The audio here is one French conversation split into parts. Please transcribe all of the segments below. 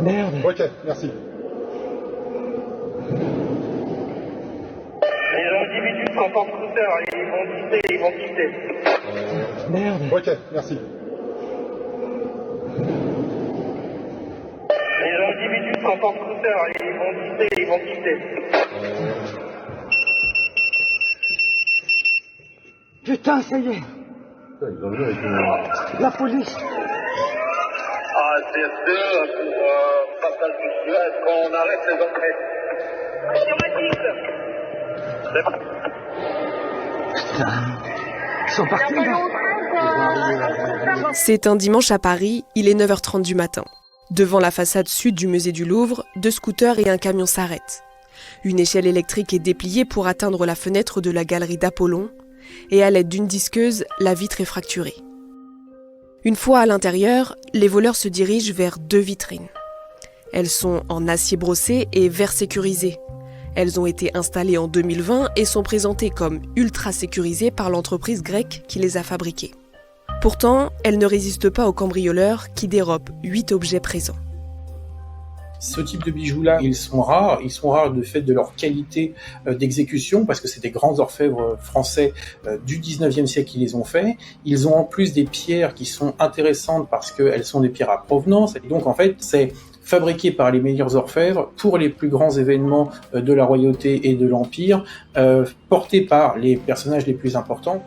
Merde. Ok, merci. Les individus sont en scooter, ils vont quitter. Merde. Ok, merci. Les individus sont en scooter, ils vont quitter. Putain, ça y est. Ils ont vu avec une... La police. Ah, c'est sûr, pour passage du Suez, quand on arrête les entrées. Putain. Ils sont partis, là. C'est un dimanche à Paris, il est 9h30 du matin. Devant la façade sud du musée du Louvre, 2 scooters et un camion s'arrêtent. Une échelle électrique est dépliée pour atteindre la fenêtre de la galerie d'Apollon, et à l'aide d'une disqueuse, la vitre est fracturée. Une fois à l'intérieur, les voleurs se dirigent vers 2 vitrines. Elles sont en acier brossé et verre sécurisé. Elles ont été installées en 2020 et sont présentées comme ultra sécurisées par l'entreprise grecque qui les a fabriquées. Pourtant, elles ne résistent pas aux cambrioleurs qui dérobent 8 objets présents. Ce type de bijoux-là, ils sont rares du fait de leur qualité d'exécution, parce que c'est des grands orfèvres français du 19e siècle qui les ont faits. Ils ont en plus des pierres qui sont intéressantes parce qu'elles sont des pierres à provenance, et donc en fait c'est fabriqué par les meilleurs orfèvres pour les plus grands événements de la royauté et de l'Empire, portés par les personnages les plus importants.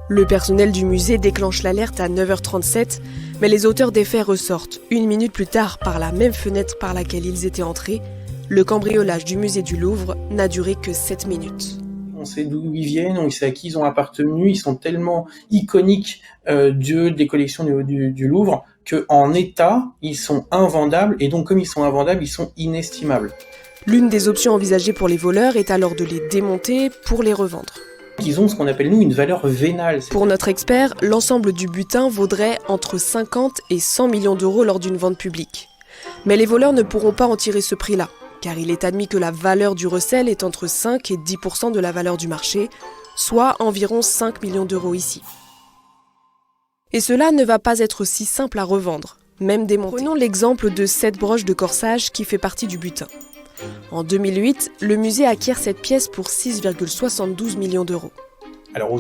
Le personnel du musée déclenche l'alerte à 9h37, mais les auteurs des faits ressortent 1 minute plus tard par la même fenêtre par laquelle ils étaient entrés. Le cambriolage du musée du Louvre n'a duré que 7 minutes. On sait d'où ils viennent, on sait à qui ils ont appartenu, ils sont tellement iconiques des collections du Louvre qu'en état, ils sont invendables, et donc comme ils sont invendables, ils sont inestimables. L'une des options envisagées pour les voleurs est alors de les démonter pour les revendre. Ils ont ce qu'on appelle, nous, une valeur vénale. Pour notre expert, l'ensemble du butin vaudrait entre 50 et 100 millions d'euros lors d'une vente publique. Mais les voleurs ne pourront pas en tirer ce prix-là, car il est admis que la valeur du recel est entre 5 et 10% de la valeur du marché, soit environ 5 millions d'euros ici. Et cela ne va pas être si simple à revendre, même démonter. Prenons l'exemple de cette broche de corsage qui fait partie du butin. En 2008, le musée acquiert cette pièce pour 6,72 millions d'euros. Alors